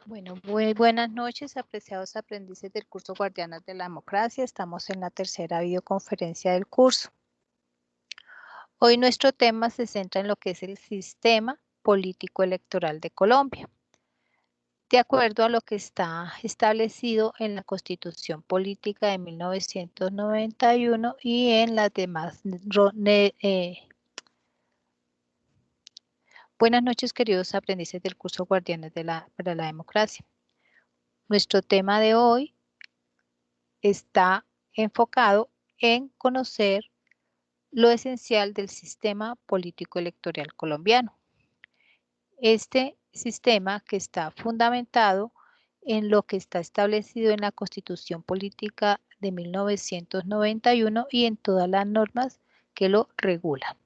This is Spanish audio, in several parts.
Bueno, muy buenas noches, apreciados aprendices del curso Guardianas de la Democracia. Estamos en la tercera videoconferencia del curso. Hoy nuestro tema se centra en lo que es el sistema político electoral de Colombia, de acuerdo a lo que está establecido en la Constitución Política de 1991 y en las demás. Buenas noches, queridos aprendices del curso Guardianes para la Democracia. Nuestro tema de hoy está enfocado en conocer lo esencial del sistema político electoral colombiano. Este sistema que está fundamentado en lo que está establecido en la Constitución Política de 1991 y en todas las normas que lo regulan.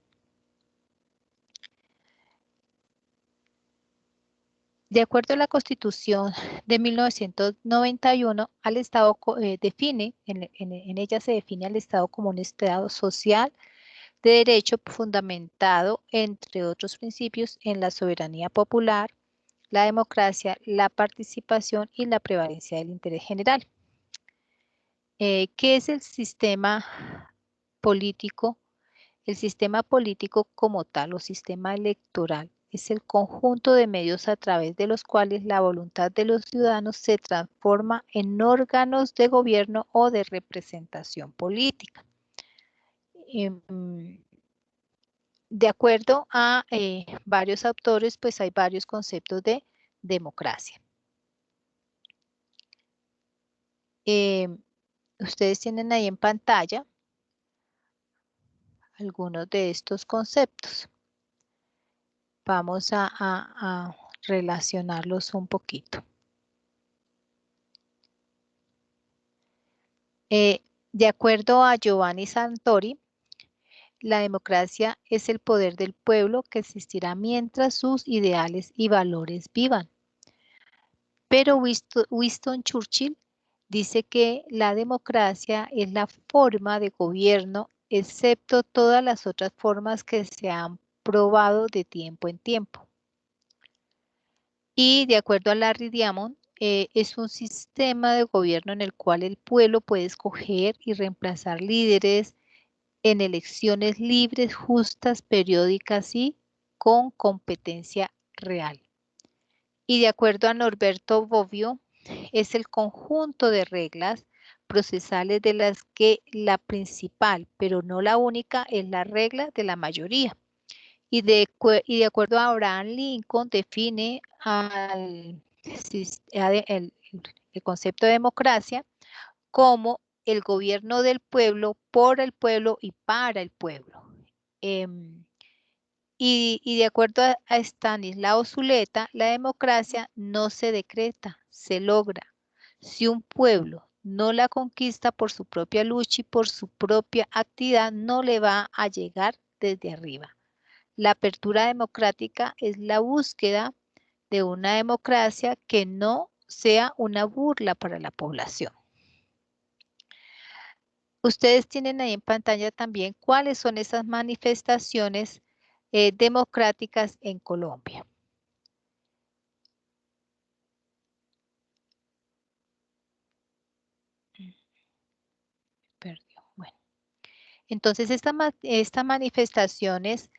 De acuerdo a la Constitución de 1991, al Estado en ella se define al Estado como un Estado social de derecho fundamentado, entre otros principios, en la soberanía popular, la democracia, la participación y la prevalencia del interés general. ¿Qué es el sistema político? El sistema político como tal o sistema electoral es el conjunto de medios a través de los cuales la voluntad de los ciudadanos se transforma en órganos de gobierno o de representación política. De acuerdo a varios autores, pues hay varios conceptos de democracia. Ustedes tienen ahí en pantalla algunos de estos conceptos. Vamos a relacionarlos un poquito. De acuerdo a Giovanni Santori, la democracia es el poder del pueblo que existirá mientras sus ideales y valores vivan. Pero Winston Churchill dice que la democracia es la forma de gobierno, excepto todas las otras formas que se han probado de tiempo en tiempo. Y de acuerdo a Larry Diamond, es un sistema de gobierno en el cual el pueblo puede escoger y reemplazar líderes en elecciones libres, justas, periódicas y con competencia real. Y de acuerdo a Norberto Bobbio, es el conjunto de reglas procesales de las que la principal, pero no la única, es la regla de la mayoría. Y de acuerdo a Abraham Lincoln, define el concepto de democracia como el gobierno del pueblo, por el pueblo y para el pueblo. Y de acuerdo a Stanislao Zuleta, la democracia no se decreta, se logra. Si un pueblo no la conquista por su propia lucha y por su propia actividad, no le va a llegar desde arriba. La apertura democrática es la búsqueda de una democracia que no sea una burla para la población. Ustedes tienen ahí en pantalla también cuáles son esas manifestaciones democráticas en Colombia. Perdió. Bueno, entonces estas manifestaciones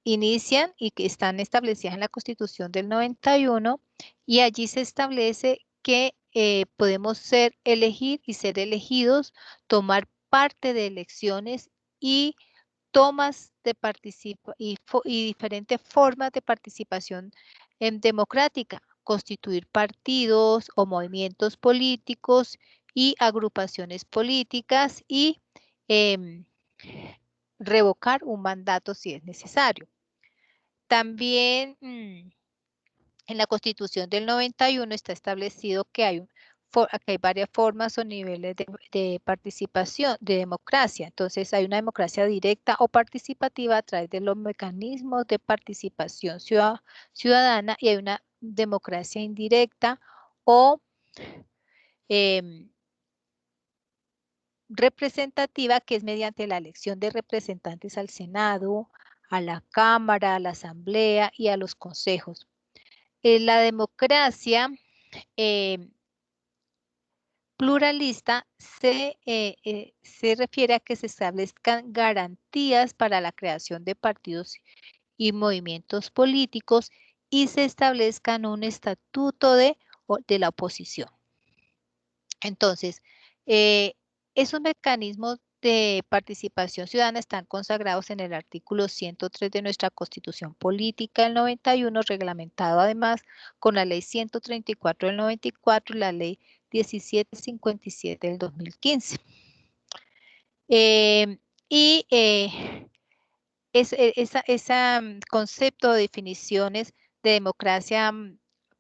inician y que están establecidas en la Constitución del 91 y allí se establece que podemos elegir y ser elegidos, tomar parte de elecciones y tomas de y diferentes formas de participación democrática, constituir partidos o movimientos políticos y agrupaciones políticas y revocar un mandato si es necesario. También en la Constitución del 91 está establecido que hay varias formas o niveles de participación, de democracia. Entonces hay una democracia directa o participativa a través de los mecanismos de participación ciudadana y hay una democracia indirecta o representativa, que es mediante la elección de representantes al Senado, a la Cámara, a la Asamblea y a los consejos. La democracia pluralista se refiere a que se establezcan garantías para la creación de partidos y movimientos políticos y se establezcan un estatuto de la oposición. Entonces, esos mecanismos de participación ciudadana están consagrados en el artículo 103 de nuestra Constitución Política del 91, reglamentado además con la Ley 134 del 94 y la Ley 1757 del 2015. Y ese concepto de definiciones de democracia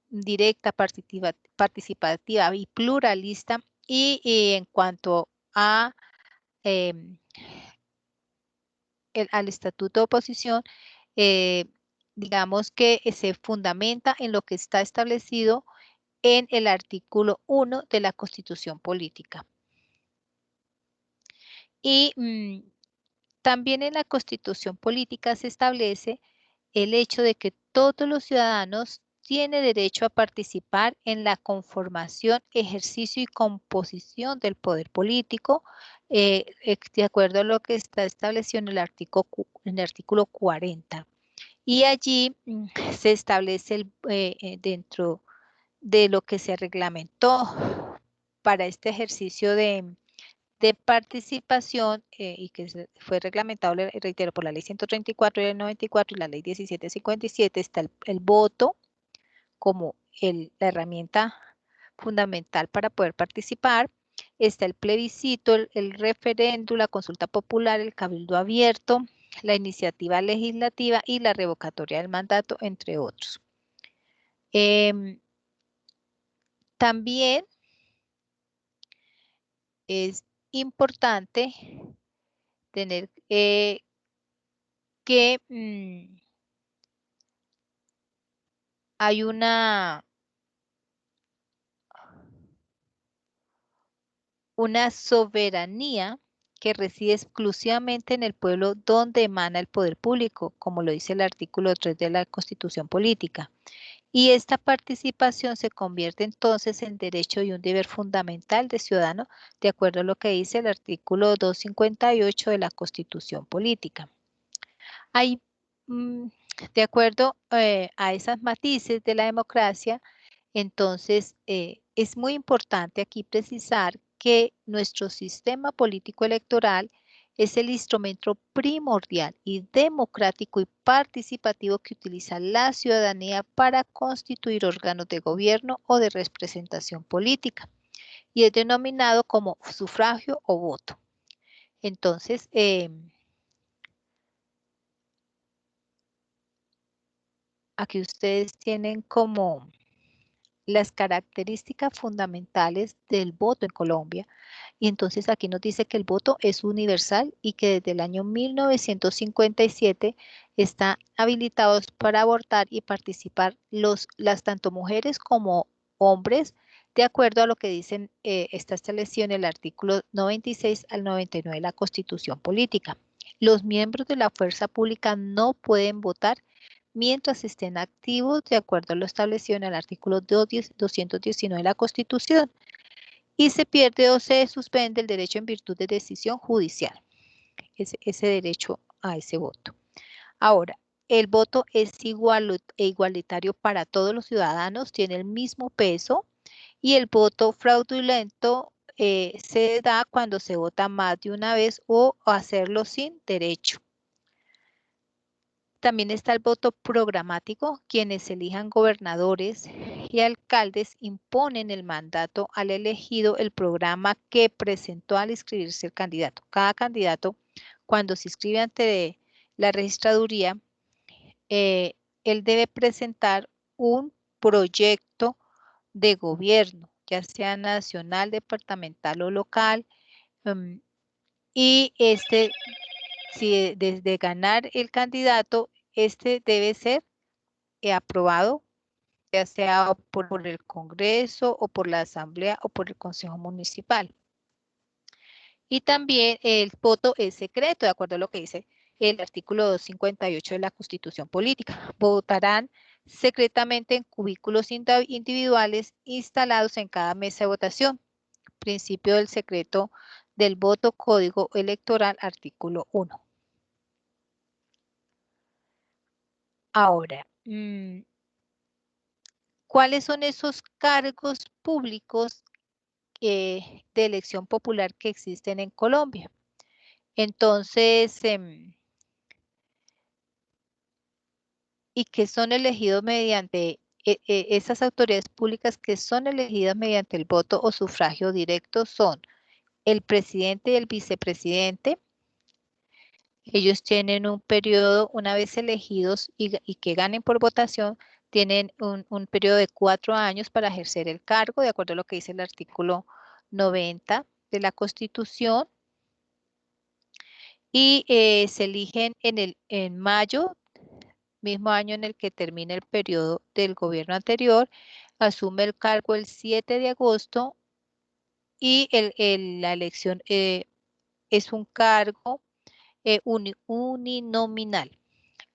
directa, participativa y pluralista, y en cuanto a al estatuto de oposición, digamos que se fundamenta en lo que está establecido en el artículo 1 de la Constitución Política. Y también en la Constitución Política se establece el hecho de que todos los ciudadanos tienen derecho a participar en la conformación, ejercicio y composición del poder político, de acuerdo a lo que está establecido en el artículo 40. Y allí se establece dentro de lo que se reglamentó para este ejercicio de participación y que fue reglamentado, reitero, por la Ley 134 del 94 y la Ley 1757, está el voto como la herramienta fundamental para poder participar. Está el plebiscito, el referéndum, la consulta popular, el cabildo abierto, la iniciativa legislativa y la revocatoria del mandato, entre otros. También es importante tener que hay una soberanía que reside exclusivamente en el pueblo donde emana el poder público, como lo dice el artículo 3 de la Constitución Política. Y esta participación se convierte entonces en derecho y un deber fundamental de ciudadano, de acuerdo a lo que dice el artículo 258 de la Constitución Política. Hay, de acuerdo a esas matices de la democracia, entonces es muy importante aquí precisar que nuestro sistema político electoral es el instrumento primordial y democrático y participativo que utiliza la ciudadanía para constituir órganos de gobierno o de representación política y es denominado como sufragio o voto. Entonces, aquí ustedes tienen como las características fundamentales del voto en Colombia. Y entonces aquí nos dice que el voto es universal y que desde el año 1957 está habilitados para votar y participar las tanto mujeres como hombres, de acuerdo a lo que dicen está establecido en el artículo 96 al 99 de la Constitución Política. Los miembros de la fuerza pública no pueden votar mientras estén activos de acuerdo a lo establecido en el artículo 219 de la Constitución y se pierde o se suspende el derecho en virtud de decisión judicial, ese derecho a ese voto. Ahora, el voto es igual e igualitario para todos los ciudadanos, tiene el mismo peso y el voto fraudulento se da cuando se vota más de una vez o hacerlo sin derecho. También está el voto programático, quienes elijan gobernadores y alcaldes imponen el mandato al elegido el programa que presentó al inscribirse el candidato. Cada candidato, cuando se inscribe ante la registraduría, él debe presentar un proyecto de gobierno, ya sea nacional, departamental o local, y si desde ganar el candidato, debe ser aprobado, ya sea por el Congreso o por la Asamblea o por el Consejo Municipal. Y también el voto es secreto, de acuerdo a lo que dice el artículo 258 de la Constitución Política. Votarán secretamente en cubículos individuales instalados en cada mesa de votación. Principio del secreto del voto, Código Electoral, artículo 1. Ahora, ¿cuáles son esos cargos públicos de elección popular que existen en Colombia? Entonces, y que son elegidos mediante esas autoridades públicas que son elegidas mediante el voto o sufragio directo son el presidente y el vicepresidente. Ellos tienen un periodo, una vez elegidos y que ganen por votación, tienen un periodo de 4 años para ejercer el cargo, de acuerdo a lo que dice el artículo 90 de la Constitución. Y se eligen en mayo, mismo año en el que termina el periodo del gobierno anterior, asume el cargo el 7 de agosto y la elección es un cargo uninominal.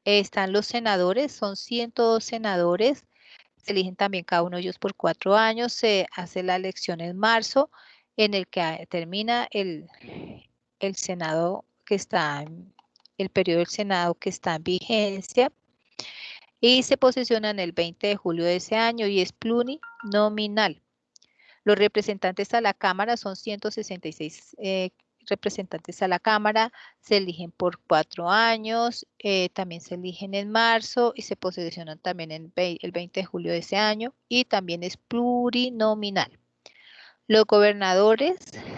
Están los senadores, son 102 senadores, se eligen también cada uno de ellos por 4 años, se hace la elección en marzo, en el que termina el Senado que está, el periodo del Senado que está en vigencia, y se posesionan el 20 de julio de ese año y es plurinominal. Los representantes a la Cámara son 166 representantes a la Cámara, se eligen por 4 años, también se eligen en marzo y se posesionan también el 20 de julio de ese año y también es plurinominal. Los gobernadores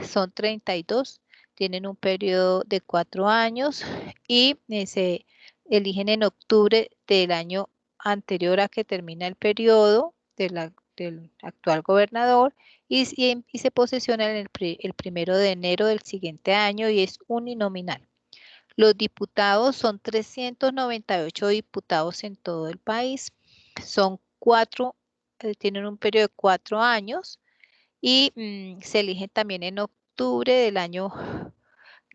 son 32, tienen un periodo de 4 años y se eligen en octubre del año anterior a que termina el periodo del actual gobernador y se posesionan el 1 de enero del siguiente año y es uninominal. Los diputados son 398 diputados en todo el país. Son 4, tienen un periodo de 4 años y se eligen también en octubre del año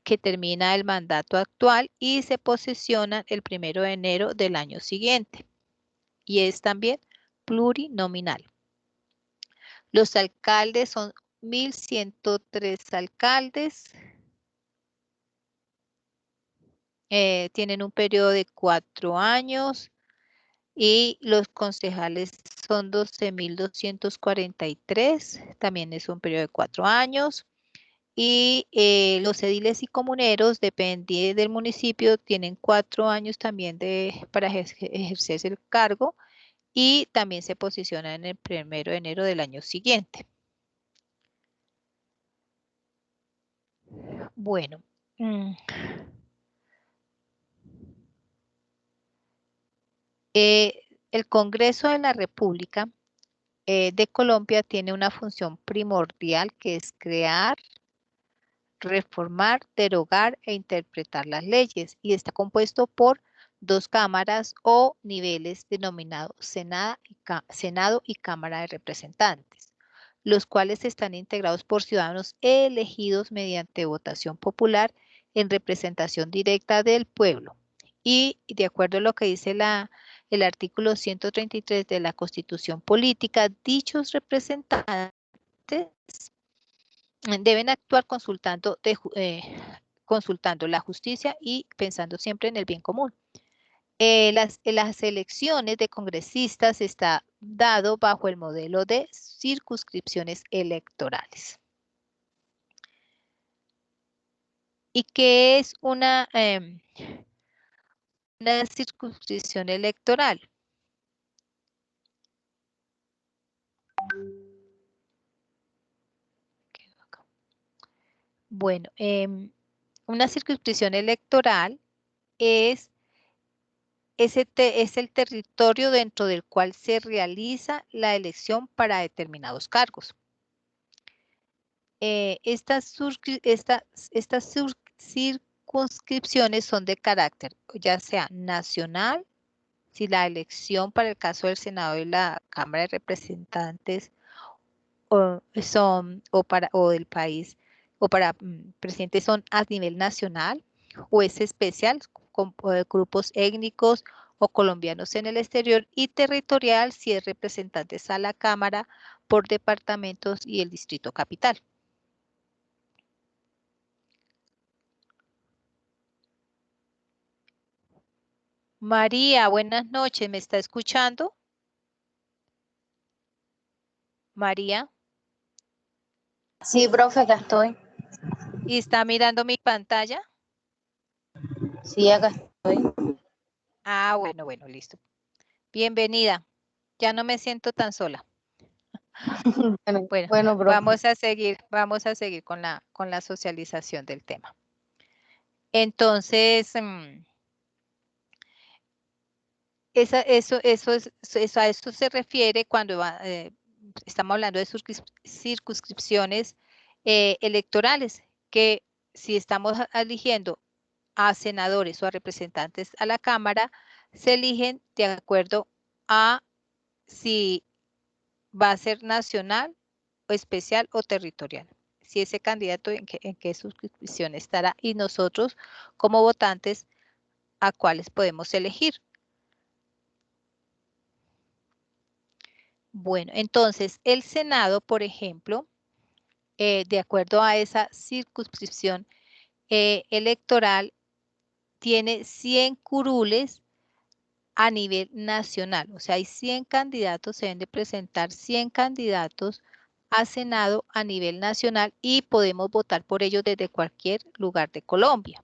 que termina el mandato actual y se posesionan el 1 de enero del año siguiente. Y es también plurinominal. Los alcaldes son 1.103 alcaldes. Tienen un periodo de 4 años y los concejales son 12.243, también es un periodo de 4 años. Y los ediles y comuneros, dependiendo del municipio, tienen 4 años también para ejercerse el cargo y también se posicionan en el 1 de enero del año siguiente. Bueno. El Congreso de la República de Colombia tiene una función primordial que es crear, reformar, derogar e interpretar las leyes y está compuesto por 2 cámaras o niveles denominados Senado y Cámara de Representantes, los cuales están integrados por ciudadanos elegidos mediante votación popular en representación directa del pueblo. Y de acuerdo a lo que dice el artículo 133 de la Constitución Política, dichos representantes deben actuar consultando la justicia y pensando siempre en el bien común. Las elecciones de congresistas está dado bajo el modelo de circunscripciones electorales. ¿Y qué es una circunscripción electoral? Bueno, una circunscripción electoral es el territorio dentro del cual se realiza la elección para determinados cargos. Estas circunscripciones son de carácter, ya sea nacional, si la elección para el caso del Senado y la Cámara de Representantes o del país o para presidente son a nivel nacional o es especial con grupos étnicos o colombianos en el exterior, y territorial si es representantes a la Cámara por departamentos y el Distrito Capital. María, buenas noches, ¿me está escuchando? María. Sí, profe, acá estoy. ¿Y está mirando mi pantalla? Sí, acá estoy. Ah, bueno, listo. Bienvenida. Ya no me siento tan sola. Bueno, Bueno, profe. vamos a seguir con la socialización del tema. Entonces, a eso se refiere cuando estamos hablando de circunscripciones electorales, que si estamos eligiendo a senadores o a representantes a la Cámara, se eligen de acuerdo a si va a ser nacional o especial o territorial. Si ese candidato en qué suscripción estará, y nosotros como votantes a cuáles podemos elegir. Bueno, entonces el Senado, por ejemplo, de acuerdo a esa circunscripción electoral, tiene 100 curules a nivel nacional. O sea, hay 100 candidatos, se deben de presentar 100 candidatos a Senado a nivel nacional y podemos votar por ellos desde cualquier lugar de Colombia.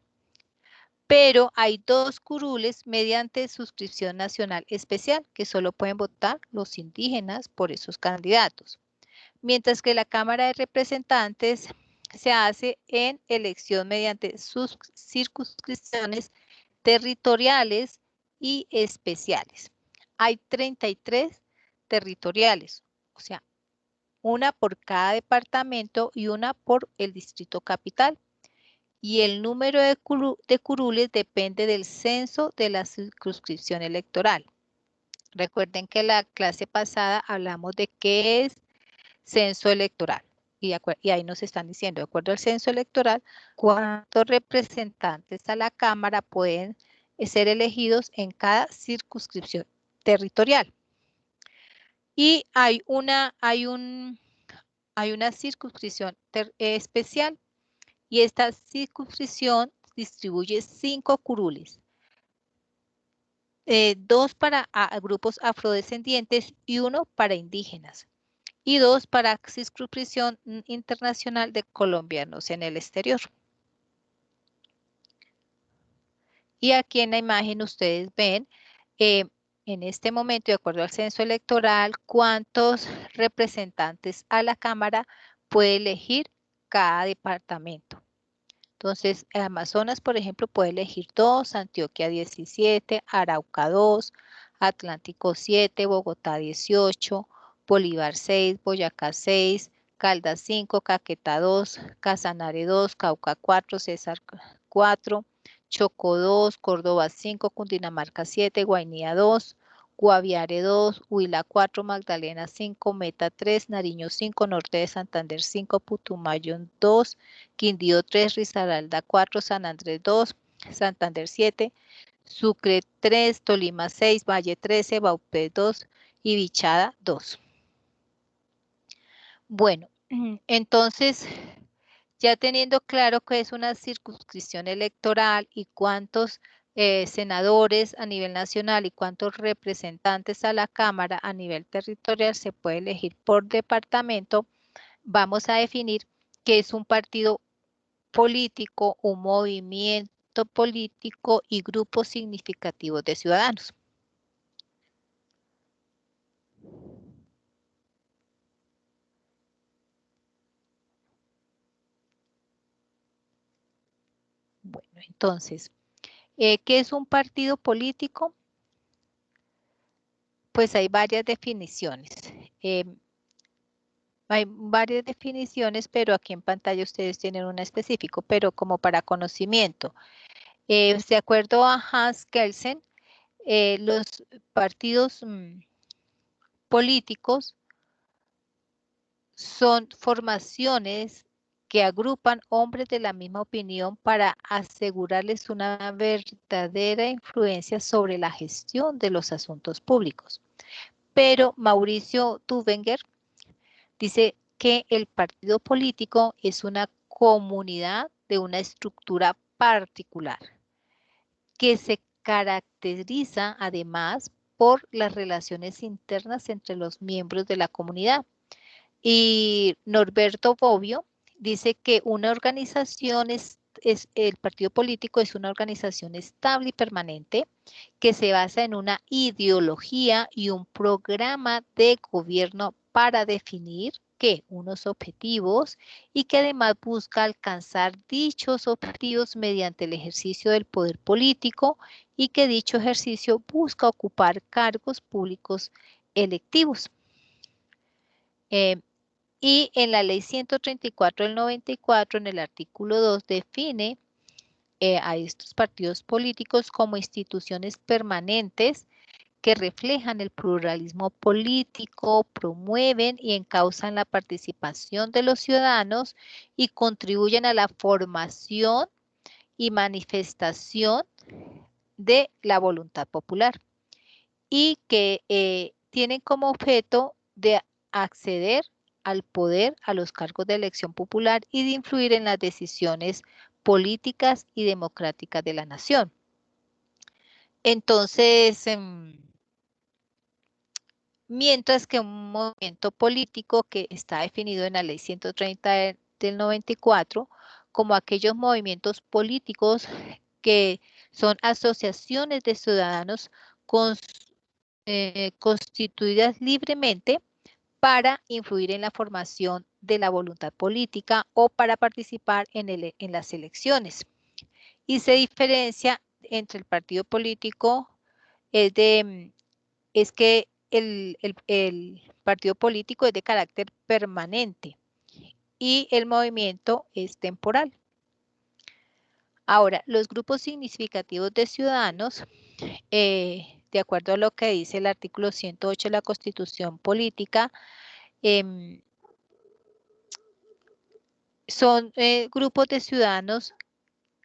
Pero hay 2 curules mediante suscripción nacional especial que solo pueden votar los indígenas por esos candidatos. Mientras que la Cámara de Representantes se hace en elección mediante sus circunscripciones territoriales y especiales. Hay 33 territoriales, o sea, una por cada departamento y una por el Distrito Capital. Y el número de curules depende del censo de la circunscripción electoral. Recuerden que la clase pasada hablamos de qué es censo electoral. Y ahí nos están diciendo, de acuerdo al censo electoral, cuántos representantes a la Cámara pueden ser elegidos en cada circunscripción territorial. Y hay una circunscripción especial, y esta circunscripción distribuye 5 curules. 2 para grupos afrodescendientes y 1 para indígenas, y 2 para circunscripción internacional de colombianos en el exterior. Y aquí en la imagen ustedes ven, en este momento, de acuerdo al censo electoral, cuántos representantes a la Cámara puede elegir cada departamento. Entonces, Amazonas, por ejemplo, puede elegir 2, Antioquia 17, Arauca 2, Atlántico 7, Bogotá 18, Bolívar 6, Boyacá 6, Caldas 5, Caquetá 2, Casanare 2, Cauca 4, César 4, Chocó 2, Córdoba 5, Cundinamarca 7, Guainía 2, Guaviare 2, Huila 4, Magdalena 5, Meta 3, Nariño 5, Norte de Santander 5, Putumayo 2, Quindío 3, Risaralda 4, San Andrés 2, Santander 7, Sucre 3, Tolima 6, Valle 13, Baupé 2 y Vichada 2. Bueno, entonces, ya teniendo claro qué es una circunscripción electoral y cuántos senadores a nivel nacional y cuántos representantes a la Cámara a nivel territorial se puede elegir por departamento, vamos a definir qué es un partido político, un movimiento político y grupos significativos de ciudadanos. Bueno, entonces, ¿qué es un partido político? Pues hay varias definiciones. Hay varias definiciones, pero aquí en pantalla ustedes tienen una específico, pero como para conocimiento. De acuerdo a Hans Kelsen, los partidos políticos son formaciones que agrupan hombres de la misma opinión para asegurarles una verdadera influencia sobre la gestión de los asuntos públicos. Pero Mauricio Duvenger dice que el partido político es una comunidad de una estructura particular que se caracteriza además por las relaciones internas entre los miembros de la comunidad. Y Norberto Bobbio dice que una organización el partido político es una organización estable y permanente que se basa en una ideología y un programa de gobierno para definir unos objetivos y que además busca alcanzar dichos objetivos mediante el ejercicio del poder político y que dicho ejercicio busca ocupar cargos públicos electivos. Y en la ley 134 del 94, en el artículo 2, define a estos partidos políticos como instituciones permanentes que reflejan el pluralismo político, promueven y encauzan la participación de los ciudadanos y contribuyen a la formación y manifestación de la voluntad popular y que tienen como objeto de acceder al poder, a los cargos de elección popular y de influir en las decisiones políticas y democráticas de la nación. Entonces, mientras que un movimiento político que está definido en la ley 130 del 94 como aquellos movimientos políticos que son asociaciones de ciudadanos constituidas libremente para influir en la formación de la voluntad política o para participar en las elecciones. Y se diferencia entre el partido político es que el partido político es de carácter permanente y el movimiento es temporal. Ahora, los grupos significativos de ciudadanos, de acuerdo a lo que dice el artículo 108 de la Constitución Política, son grupos de ciudadanos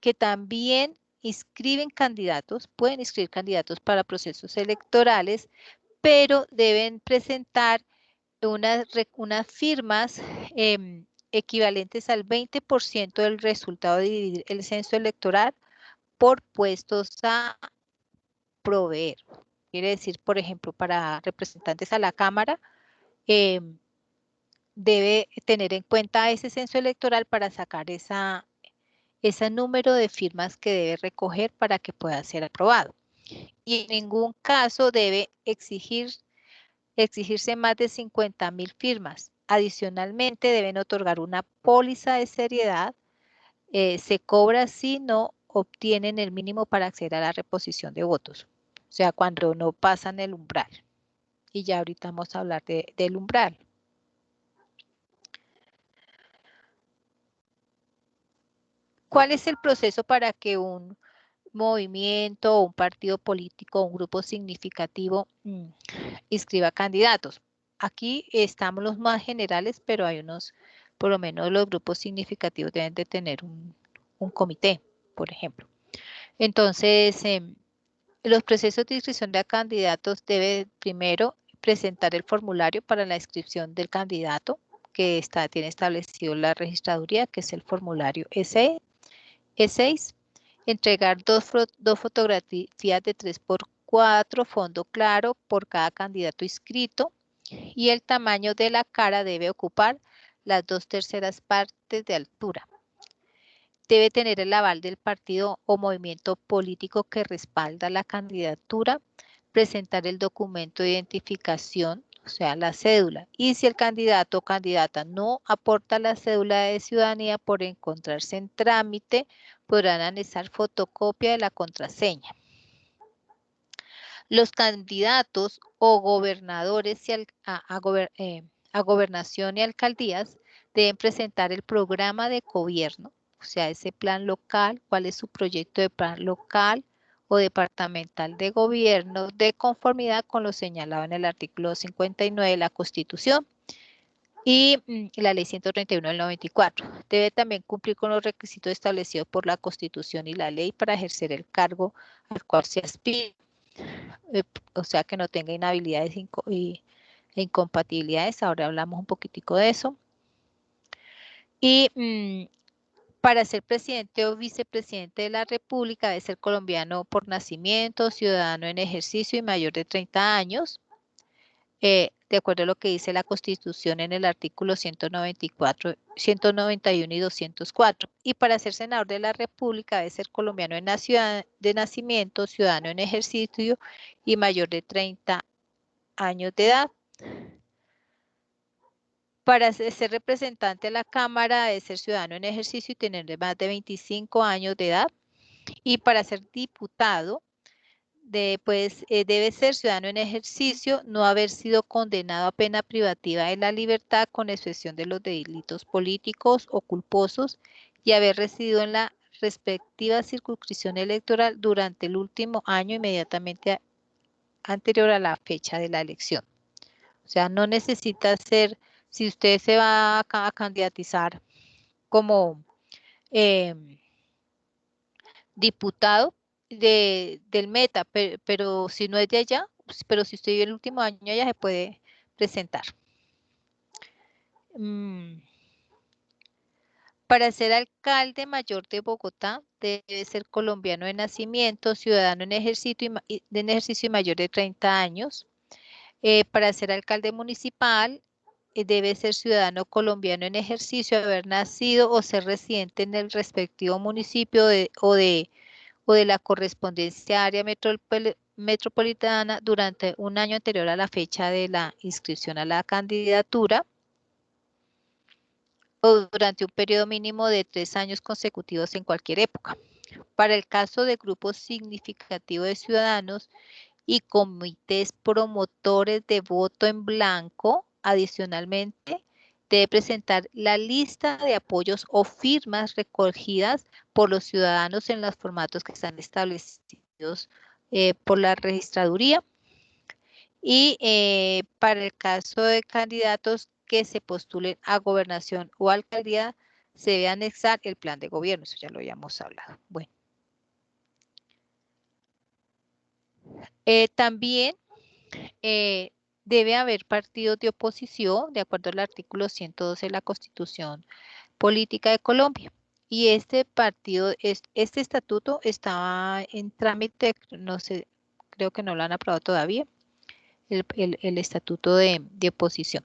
que también inscriben candidatos, pueden inscribir candidatos para procesos electorales, pero deben presentar unas firmas equivalentes al 20% del resultado de dividir el censo electoral por puestos a proveer. Quiere decir, por ejemplo, para representantes a la Cámara, debe tener en cuenta ese censo electoral para sacar ese número de firmas que debe recoger para que pueda ser aprobado. Y en ningún caso debe exigirse más de 50,000 firmas. Adicionalmente, deben otorgar una póliza de seriedad. Se cobra si no obtienen el mínimo para acceder a la reposición de votos. O sea, cuando no pasan el umbral. Y ya ahorita vamos a hablar del umbral. ¿Cuál es el proceso para que un movimiento, un partido político, un grupo significativo inscriba candidatos? Aquí estamos los más generales, pero hay unos, por lo menos los grupos significativos deben de tener un comité, por ejemplo. Entonces, los procesos de inscripción de candidatos debe primero presentar el formulario para la inscripción del candidato que tiene establecido la registraduría, que es el formulario E6, entregar dos fotografías de 3x4, fondo claro por cada candidato inscrito y el tamaño de la cara debe ocupar las 2/3 partes de altura. Debe tener el aval del partido o movimiento político que respalda la candidatura, presentar el documento de identificación, o sea, la cédula. Y si el candidato o candidata no aporta la cédula de ciudadanía por encontrarse en trámite, podrán anexar fotocopia de la contraseña. Los candidatos o gobernadores a gobernación y alcaldías deben presentar el programa de gobierno, o sea, ese plan local, cuál es su proyecto de plan local o departamental de gobierno de conformidad con lo señalado en el artículo 59 de la Constitución. y la Ley 131 del 94. Debe también cumplir con los requisitos establecidos por la Constitución y la ley para ejercer el cargo al cual se aspira, o sea, que no tenga inhabilidades e incompatibilidades. Ahora hablamos un poquitico de eso. Y para ser presidente o vicepresidente de la República debe ser colombiano por nacimiento, ciudadano en ejercicio y mayor de 30 años. De acuerdo a lo que dice la Constitución en el artículo 194, 191 y 204. Y para ser senador de la República debe ser colombiano de nacimiento, ciudadano en ejercicio y mayor de 30 años de edad. Para ser representante de la Cámara debe ser ciudadano en ejercicio y tener más de 25 años de edad. Y para ser diputado debe ser ciudadano en ejercicio, no haber sido condenado a pena privativa de la libertad con excepción de los delitos políticos o culposos y haber residido en la respectiva circunscripción electoral durante el último año inmediatamente anterior a la fecha de la elección. O sea, no necesita ser, si usted se va a candidatizar como diputado del Meta, pero si no es de allá, pero si usted vive el último año allá se puede presentar. Para ser alcalde mayor de Bogotá debe ser colombiano de nacimiento, ciudadano en ejercicio y mayor de 30 años. Para ser alcalde municipal debe ser ciudadano colombiano en ejercicio, haber nacido o ser residente en el respectivo municipio o de la correspondencia área metropolitana durante un año anterior a la fecha de la inscripción a la candidatura o durante un periodo mínimo de 3 años consecutivos en cualquier época. Para el caso de grupos significativos de ciudadanos y comités promotores de voto en blanco, adicionalmente, debe presentar la lista de apoyos o firmas recogidas por los ciudadanos en los formatos que están establecidos por la registraduría. Y para el caso de candidatos que se postulen a gobernación o alcaldía, se debe anexar el plan de gobierno. Eso ya lo habíamos hablado. Bueno. También debe haber partidos de oposición, de acuerdo al artículo 112 de la Constitución Política de Colombia. Y este estatuto estaba en trámite, no sé, creo que no lo han aprobado todavía, el estatuto de oposición.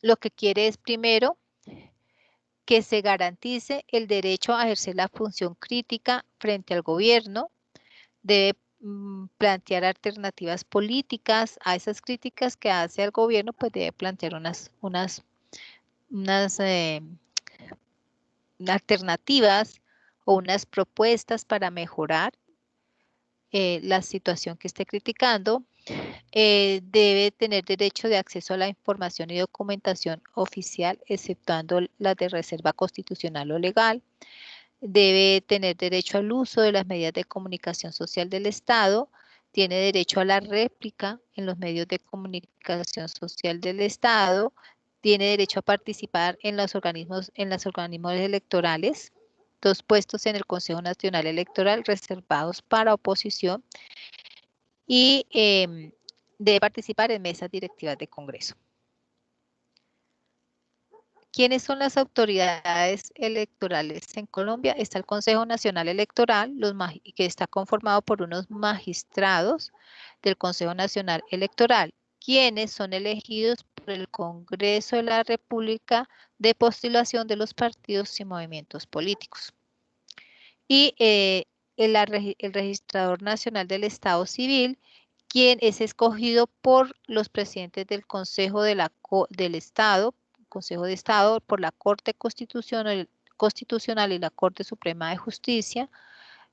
Lo que quiere es primero que se garantice el derecho a ejercer la función crítica frente al gobierno, debe plantear alternativas políticas a esas críticas que hace al gobierno, pues debe plantear unas alternativas o unas propuestas para mejorar la situación que esté criticando. Debe tener derecho de acceso a la información y documentación oficial, exceptuando las de reserva constitucional o legal. Debe tener derecho al uso de las medidas de comunicación social del Estado, tiene derecho a la réplica en los medios de comunicación social del Estado, tiene derecho a participar en los organismos electorales, 2 puestos en el Consejo Nacional Electoral reservados para oposición y debe participar en mesas directivas de Congreso. ¿Quiénes son las autoridades electorales en Colombia? Está el Consejo Nacional Electoral, que está conformado por unos magistrados del Consejo Nacional Electoral, quienes son elegidos por el Congreso de la República de postulación de los partidos y movimientos políticos. Y el Registrador Nacional del Estado Civil, quien es escogido por los presidentes del Consejo del Estado, Consejo de Estado, por la Corte Constitucional y la Corte Suprema de Justicia,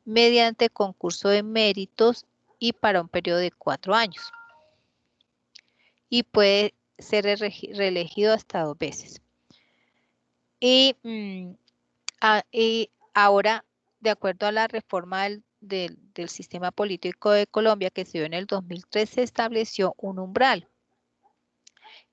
mediante concurso de méritos y para un periodo de 4 años. Y puede ser reelegido hasta 2 veces. Y ahora, de acuerdo a la reforma del del sistema político de Colombia que se dio en el 2003 se estableció un umbral.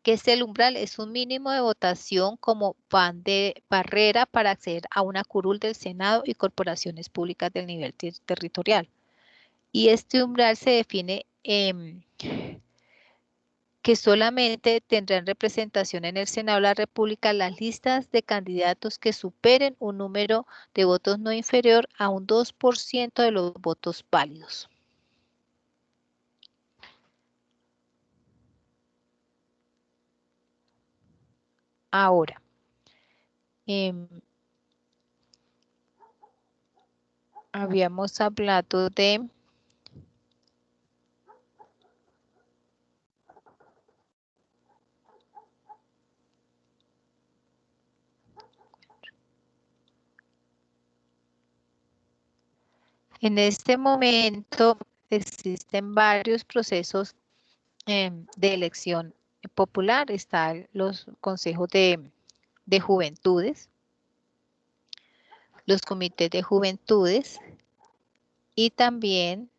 ¿Qué es el umbral? Es un mínimo de votación como barrera para acceder a una curul del Senado y corporaciones públicas del nivel territorial. Y este umbral se define que solamente tendrán representación en el Senado de la República las listas de candidatos que superen un número de votos no inferior a un 2% de los votos válidos. Ahora, habíamos hablado de en este momento existen varios procesos de elección popular. Están los consejos de juventudes, los comités de juventudes y también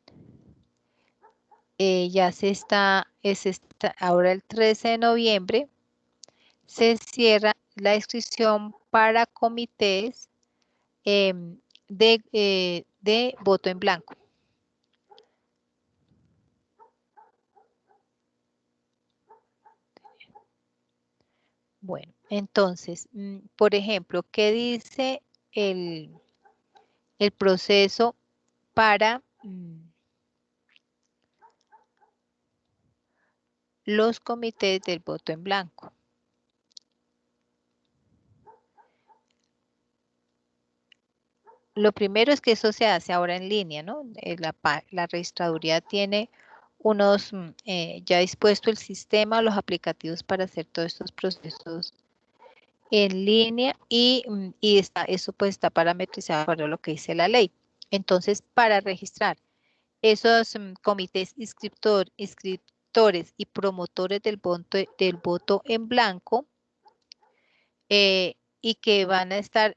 ya ahora el 13 de noviembre se cierra la inscripción para comités de voto en blanco. Bueno, entonces, por ejemplo, ¿qué dice el proceso para los comités del voto en blanco? Lo primero es que eso se hace ahora en línea, ¿no? La registraduría tiene ya dispuesto el sistema, los aplicativos para hacer todos estos procesos en línea y eso pues está parametrizado para lo que dice la ley. Entonces, para registrar esos comités inscriptores y promotores del voto en blanco y que van a estar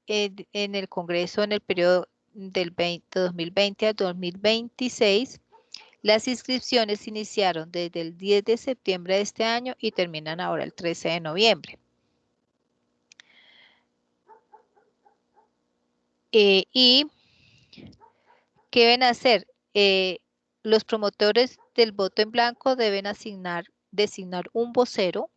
en el Congreso en el periodo del 2020 al 2026, las inscripciones iniciaron desde el 10 de septiembre de este año y terminan ahora el 13 de noviembre. ¿Y qué deben hacer? Los promotores del voto en blanco deben designar un vocero,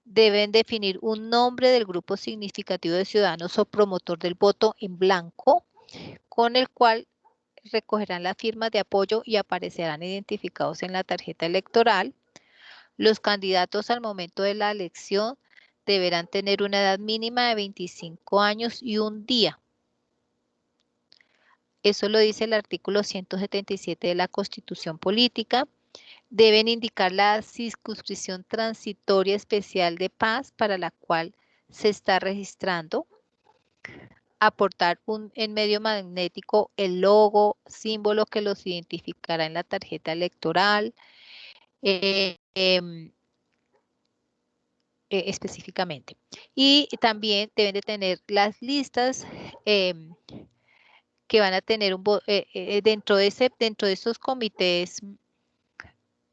deben definir un nombre del grupo significativo de ciudadanos o promotor del voto en blanco, con el cual recogerán las firmas de apoyo y aparecerán identificados en la tarjeta electoral. Los candidatos al momento de la elección deberán tener una edad mínima de 25 años y un día. Eso lo dice el artículo 177 de la Constitución Política. Deben indicar la circunscripción transitoria especial de paz para la cual se está registrando. Aportar en medio magnético el logo, símbolo que los identificará en la tarjeta electoral específicamente. Y también deben de tener las listas que van a tener dentro de esos comités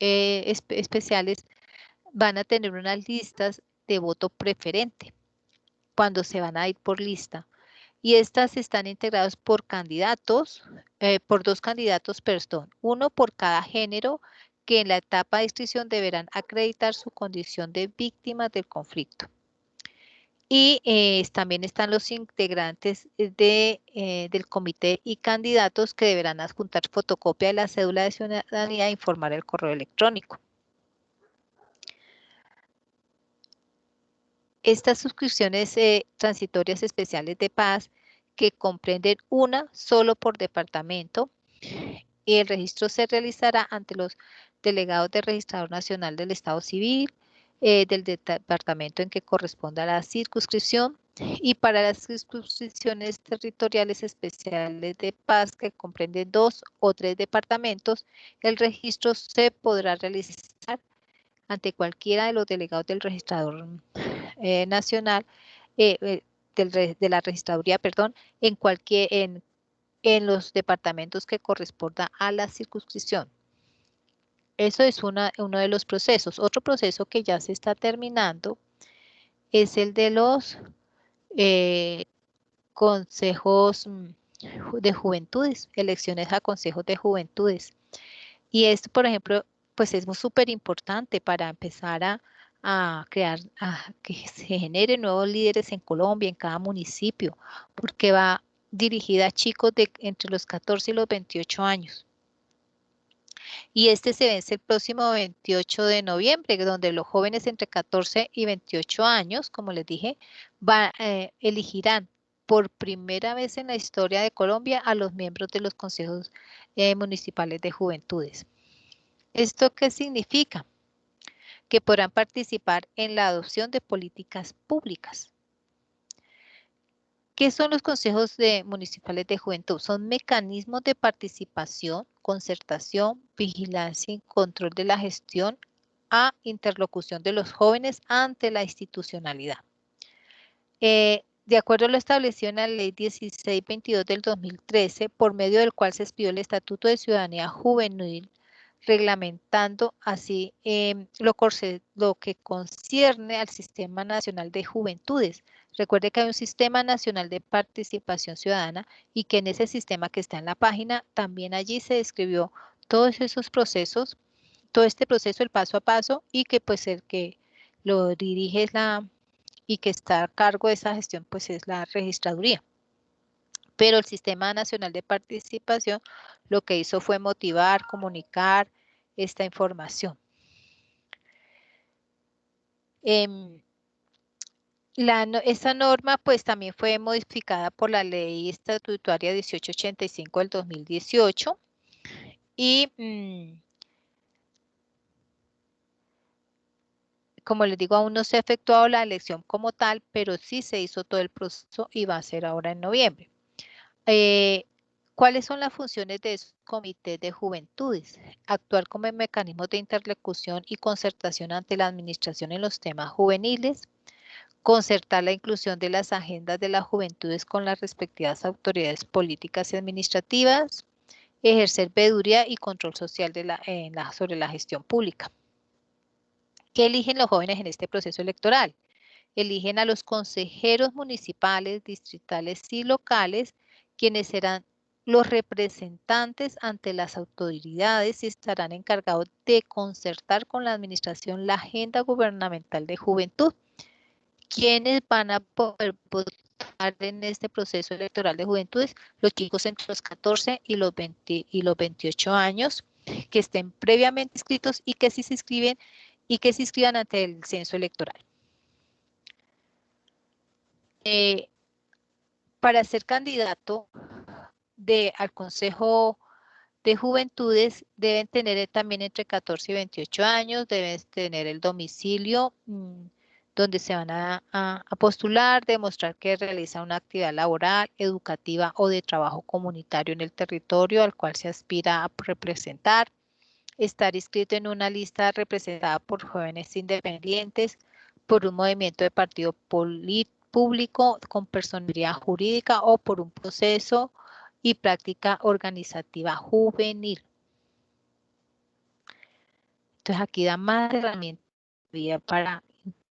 especiales, van a tener unas listas de voto preferente cuando se van a ir por lista. Y estas están integradas por candidatos, por dos candidatos, perdón, uno por cada género, que en la etapa de inscripción deberán acreditar su condición de víctimas del conflicto. Y también están los integrantes del comité y candidatos que deberán adjuntar fotocopia de la cédula de ciudadanía e informar el correo electrónico. Estas suscripciones transitorias especiales de paz, que comprenden una solo por departamento, y el registro se realizará ante los delegados del Registrador Nacional del Estado Civil, del departamento en que corresponda la circunscripción, y para las circunscripciones territoriales especiales de paz que comprenden 2 o 3 departamentos, el registro se podrá realizar ante cualquiera de los delegados del Registrador Nacional, de la Registraduría, perdón, en en los departamentos que corresponda a la circunscripción. Eso es uno de los procesos. Otro proceso que ya se está terminando es el de los consejos de juventudes, elecciones a consejos de juventudes. Y esto, por ejemplo, pues es súper importante para empezar a crear, a que se generen nuevos líderes en Colombia, en cada municipio, porque va dirigida a chicos de entre los 14 y los 28 años. Y este se vence el próximo 28 de noviembre, donde los jóvenes entre 14 y 28 años, como les dije, elegirán por primera vez en la historia de Colombia a los miembros de los consejos municipales de juventudes. ¿Esto qué significa? Que podrán participar en la adopción de políticas públicas. ¿Qué son los consejos municipales de juventud? Son mecanismos de participación, concertación, vigilancia y control de la gestión a interlocución de los jóvenes ante la institucionalidad. De acuerdo a lo establecido en la Ley 1622 del 2013, por medio del cual se expidió el Estatuto de Ciudadanía Juvenil, reglamentando así lo que concierne al Sistema Nacional de Juventudes. Recuerde que hay un Sistema Nacional de Participación Ciudadana y que en ese sistema que está en la página, también allí se describió todos esos procesos, todo este proceso, el paso a paso, y que pues el que lo dirige y que está a cargo de esa gestión pues es la registraduría. Pero el Sistema Nacional de Participación lo que hizo fue motivar, comunicar esta información. Esta norma pues también fue modificada por la Ley Estatutaria 1885 del 2018 y como les digo, aún no se ha efectuado la elección como tal, pero sí se hizo todo el proceso y va a ser ahora en noviembre. ¿Cuáles son las funciones de esos comités de juventudes? Actuar como mecanismos de interlocución y concertación ante la administración en los temas juveniles, concertar la inclusión de las agendas de las juventudes con las respectivas autoridades políticas y administrativas, ejercer veeduría y control social sobre la gestión pública. ¿Qué eligen los jóvenes en este proceso electoral? Eligen a los consejeros municipales, distritales y locales, quienes serán los representantes ante las autoridades y estarán encargados de concertar con la administración la agenda gubernamental de juventud. ¿Quiénes van a poder votar en este proceso electoral de juventudes? Los chicos entre los 14 y los 28 años que estén previamente inscritos y que sí se inscriban ante el censo electoral. Para ser candidato al Consejo de Juventudes deben tener también entre 14 y 28 años, deben tener el domicilio donde se van a postular, demostrar que realizan una actividad laboral, educativa o de trabajo comunitario en el territorio al cual se aspira a representar, estar inscrito en una lista representada por jóvenes independientes, por un movimiento de partido público con personalidad jurídica o por un proceso y práctica organizativa juvenil. Entonces aquí da más herramientas para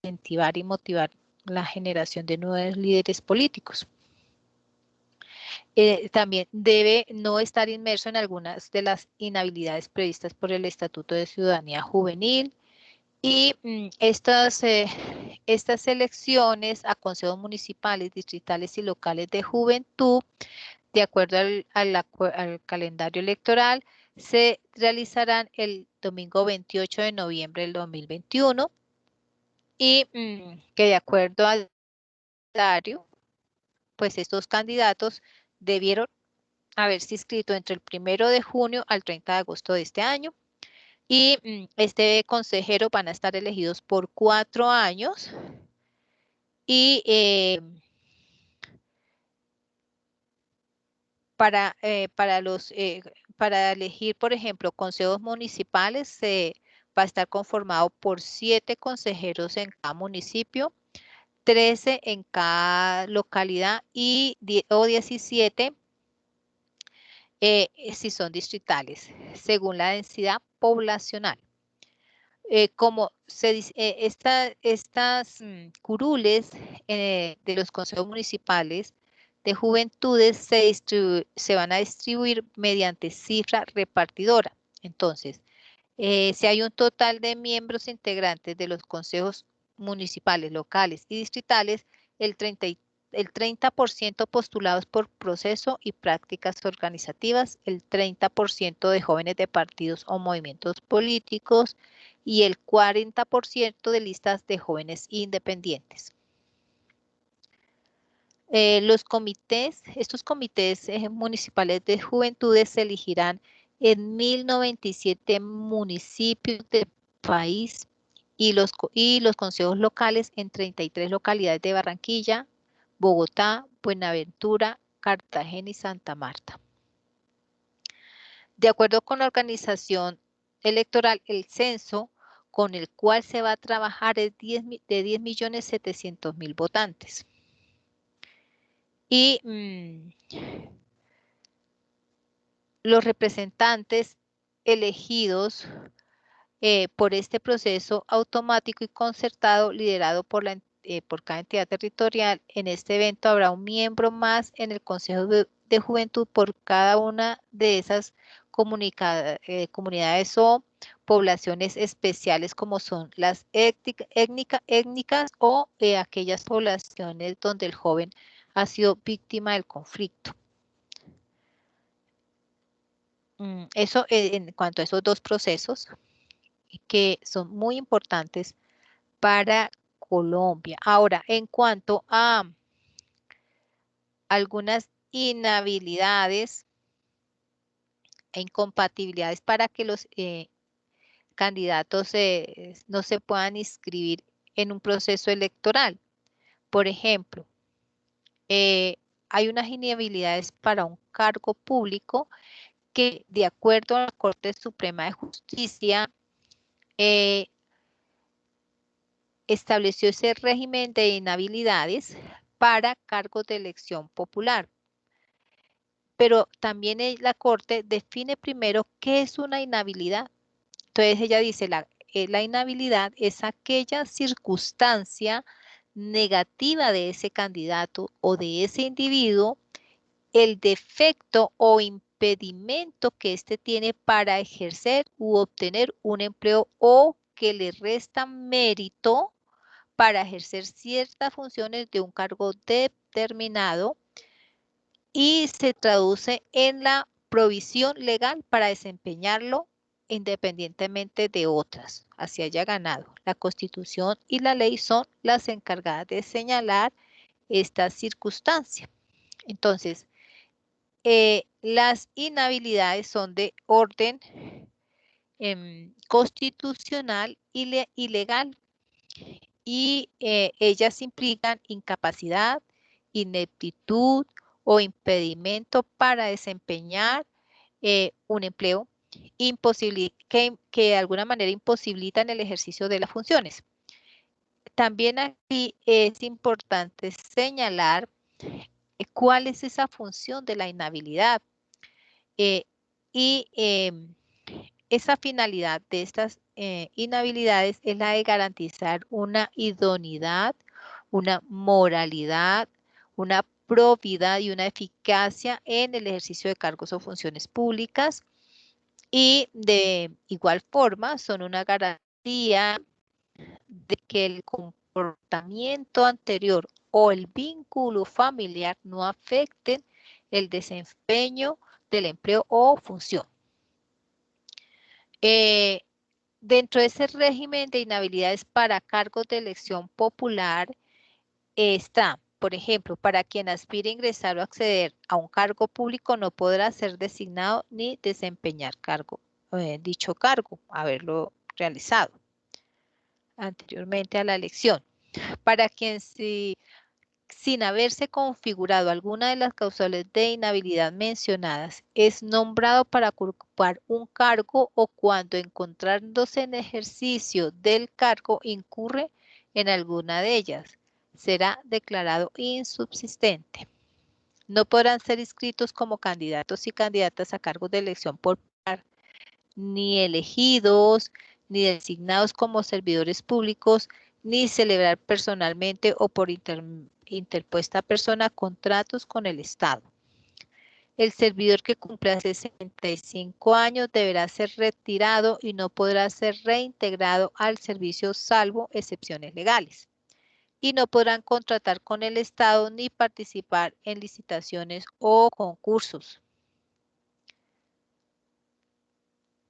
incentivar y motivar la generación de nuevos líderes políticos. También debe no estar inmerso en algunas de las inhabilidades previstas por el Estatuto de Ciudadanía Juvenil y estas elecciones a consejos municipales, distritales y locales de juventud, de acuerdo al calendario electoral, se realizarán el domingo 28 de noviembre del 2021 y que de acuerdo al calendario, pues estos candidatos debieron haberse inscrito entre el 1 de junio al 30 de agosto de este año y este consejero van a estar elegidos por 4 años y para elegir, por ejemplo, consejos municipales se va a estar conformado por 7 consejeros en cada municipio, 13 en cada localidad o 17 si son distritales, según la densidad poblacional. Como se dice, estas curules de los consejos municipales de juventudes se van a distribuir mediante cifra repartidora. Entonces, si hay un total de miembros integrantes de los consejos municipales, locales y distritales, el 30% postulados por proceso y prácticas organizativas, el 30% de jóvenes de partidos o movimientos políticos y el 40% de listas de jóvenes independientes. Estos comités municipales de juventudes se elegirán en 1097 municipios del país y los consejos locales en 33 localidades de Barranquilla, Bogotá, Buenaventura, Cartagena y Santa Marta. De acuerdo con la organización electoral, el censo con el cual se va a trabajar es de 10.700.000 votantes. Y los representantes elegidos por este proceso automático y concertado liderado por cada entidad territorial. En este evento habrá un miembro más en el Consejo de Juventud por cada una de esas comunidades o poblaciones especiales como son las étnicas o aquellas poblaciones donde el joven ha sido víctima del conflicto. Eso en cuanto a esos dos procesos que son muy importantes para Colombia. Ahora, en cuanto a algunas inhabilidades e incompatibilidades para que los candidatos no se puedan inscribir en un proceso electoral. Por ejemplo, hay unas inhabilidades para un cargo público que, de acuerdo a la Corte Suprema de Justicia, estableció ese régimen de inhabilidades para cargos de elección popular. Pero también la Corte define primero qué es una inhabilidad. Entonces ella dice, la inhabilidad es aquella circunstancia negativa de ese candidato o de ese individuo, el defecto o impedimento que éste tiene para ejercer u obtener un empleo o que le resta mérito para ejercer ciertas funciones de un cargo determinado y se traduce en la provisión legal para desempeñarlo independientemente de otras, así haya ganado. La Constitución y la ley son las encargadas de señalar esta circunstancia. Entonces, las inhabilidades son de orden constitucional y legal y ellas implican incapacidad, ineptitud o impedimento para desempeñar un empleo que de alguna manera imposibilitan el ejercicio de las funciones. También aquí es importante señalar cuál es esa función de la inhabilidad esa finalidad de estas inhabilidades es la de garantizar una idoneidad, una moralidad, una probidad y una eficacia en el ejercicio de cargos o funciones públicas y de igual forma son una garantía de que el comportamiento anterior o el vínculo familiar no afecten el desempeño del empleo o función. Dentro de ese régimen de inhabilidades para cargos de elección popular está, por ejemplo, para quien aspire a ingresar o acceder a un cargo público no podrá ser designado ni desempeñar dicho cargo, haberlo realizado anteriormente a la elección. Para quien sin haberse configurado alguna de las causales de inhabilidad mencionadas, es nombrado para ocupar un cargo o cuando encontrándose en ejercicio del cargo incurre en alguna de ellas, será declarado insubsistente. No podrán ser inscritos como candidatos y candidatas a cargos de elección popular, ni elegidos, ni designados como servidores públicos, ni celebrar personalmente o por interpuesta persona contratos con el Estado. El servidor que cumpla 65 años deberá ser retirado y no podrá ser reintegrado al servicio salvo excepciones legales. Y no podrán contratar con el Estado ni participar en licitaciones o concursos.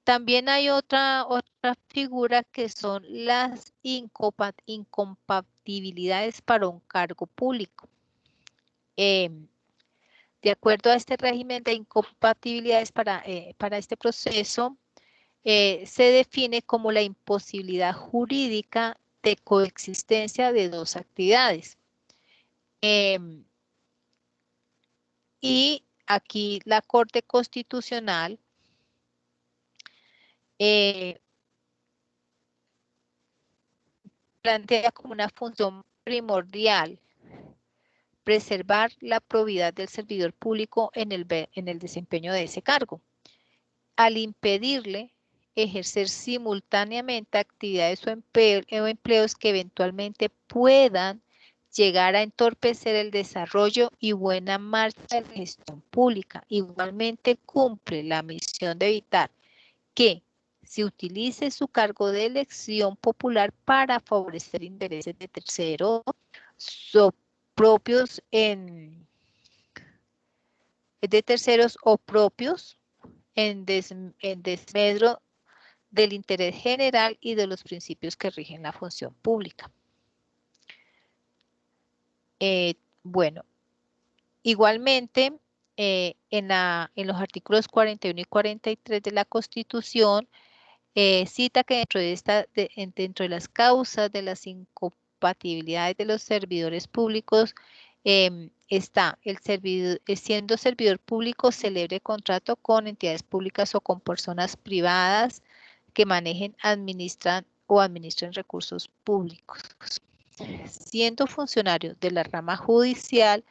También hay otra figura que son las incompatibilidades para un cargo público. De acuerdo a este régimen de incompatibilidades para este proceso, se define como la imposibilidad jurídica de coexistencia de dos actividades. Y aquí la Corte Constitucional plantea como una función primordial preservar la probidad del servidor público en el desempeño de ese cargo, al impedirle ejercer simultáneamente actividades o empleos que eventualmente puedan llegar a entorpecer el desarrollo y buena marcha de la gestión pública. Igualmente cumple la misión de evitar que se utilice su cargo de elección popular para favorecer intereses de terceros propios o propios en desmedro del interés general y de los principios que rigen la función pública. Bueno, igualmente en los artículos 41 y 43 de la Constitución cita que dentro de las causas de las incompatibilidades de los servidores públicos está siendo servidor público celebre contrato con entidades públicas o con personas privadas que manejen, administren recursos públicos. Siendo funcionario de la rama judicial,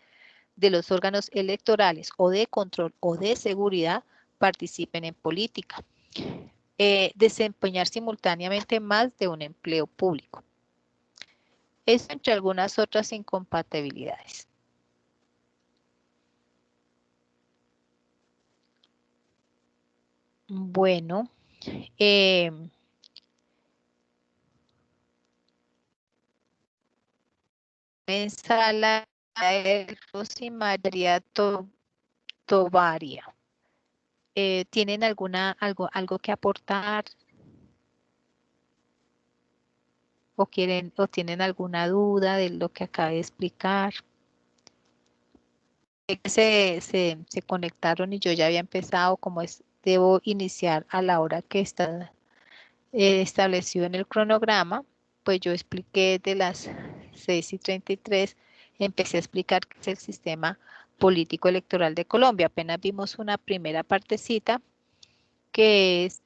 de los órganos electorales o de control o de seguridad, participen en política. Desempeñar simultáneamente más de un empleo público. Eso entre algunas otras incompatibilidades. Bueno, Sala del María Tovaria. ¿Tienen algo que aportar? ¿O tienen alguna duda de lo que acabé de explicar? Se conectaron y yo ya había empezado, como debo iniciar a la hora que está establecido en el cronograma, pues yo expliqué de las 6:33, empecé a explicar qué es el sistema político electoral de Colombia. Apenas vimos una primera partecita que es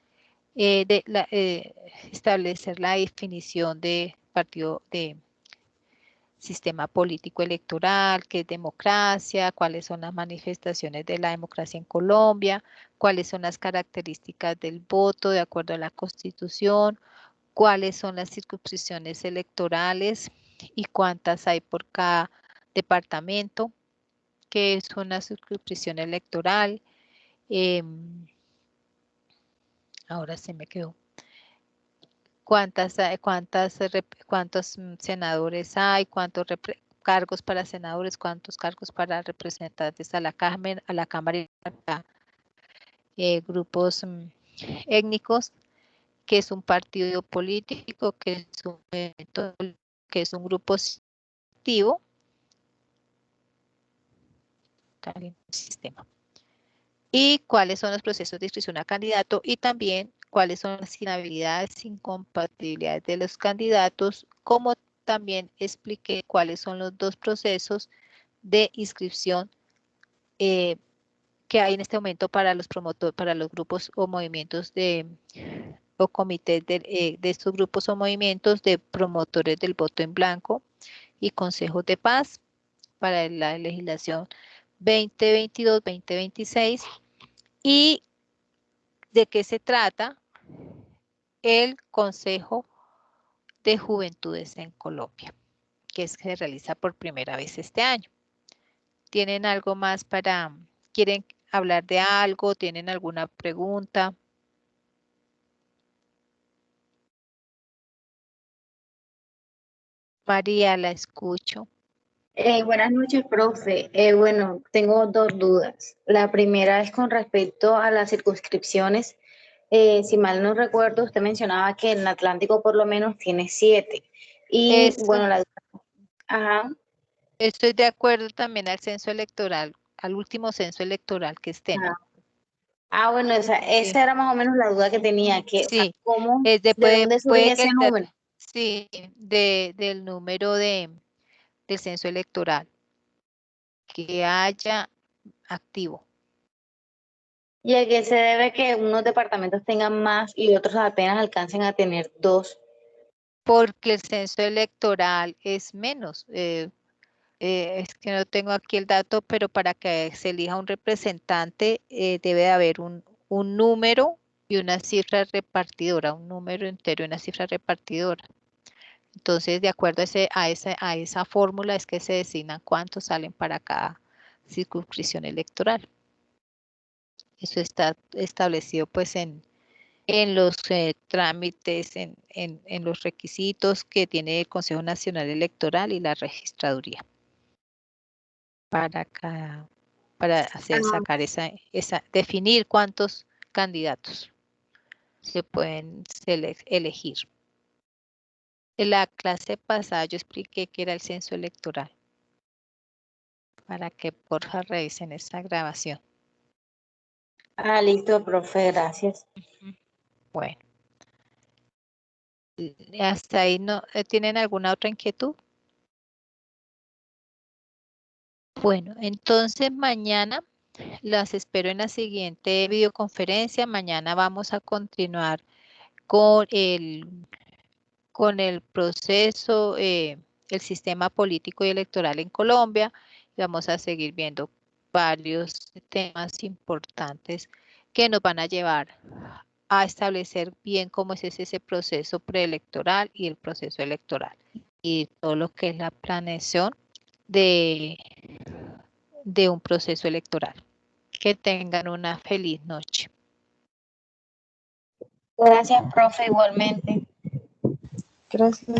establecer la definición de partido de sistema político electoral, qué es democracia, cuáles son las manifestaciones de la democracia en Colombia, cuáles son las características del voto de acuerdo a la Constitución, cuáles son las circunscripciones electorales y cuántas hay por cada departamento, qué es una circunscripción electoral. Ahora se me quedó. ¿Cuántos senadores hay? ¿Cuántos cargos para senadores? ¿Cuántos cargos para representantes a la Cámara y para grupos étnicos? ¿Qué es un partido político? ¿Qué es un movimiento? ¿Qué es un grupo activo? Sistema. Y cuáles son los procesos de inscripción a candidato y también cuáles son las inhabilidades, incompatibilidades de los candidatos, como también expliqué cuáles son los dos procesos de inscripción que hay en este momento para los promotores, para los grupos o movimientos o comités de estos grupos o movimientos de promotores del voto en blanco y consejos de paz para la legislación 2022-2026. ¿Y de qué se trata? El Consejo de Juventudes en Colombia, que se realiza por primera vez este año. ¿Tienen algo más quieren hablar de algo? ¿Tienen alguna pregunta? María, la escucho. Buenas noches, profe. Bueno, tengo dos dudas. La primera es con respecto a las circunscripciones. Si mal no recuerdo, usted mencionaba que el Atlántico por lo menos tiene 7. Y Esto, bueno, ajá. estoy de acuerdo también al censo electoral, al último censo electoral que Ajá. estemos. Bueno, Sí, esa era más o menos la duda que tenía, que, o sea, sí. ¿cómo, de Puede, dónde surge puede que ese el dato, número? sí, del número del censo electoral que haya activo. ¿Y a qué se debe que unos departamentos tengan más y otros apenas alcancen a tener 2? Porque el censo electoral es menos. Es que no tengo aquí el dato, pero para que se elija un representante debe de haber un número y una cifra repartidora, un número entero y una cifra repartidora. Entonces, de acuerdo a esa fórmula es que se designan cuántos salen para cada circunscripción electoral. Eso está establecido pues en los trámites, en los requisitos que tiene el Consejo Nacional Electoral y la Registraduría para sacar definir cuántos candidatos se pueden elegir. En la clase pasada yo expliqué que era el censo electoral, para que porfa revisen esa grabación. Listo, profe, gracias. Bueno, hasta ahí no, ¿tienen alguna otra inquietud? Bueno, entonces mañana las espero en la siguiente videoconferencia. Mañana vamos a continuar con el proceso, el sistema político y electoral en Colombia. Y vamos a seguir viendo varios temas importantes que nos van a llevar a establecer bien cómo es ese proceso preelectoral y el proceso electoral y todo lo que es la planeación de un proceso electoral. Que tengan una feliz noche. Gracias, profe, igualmente. Gracias.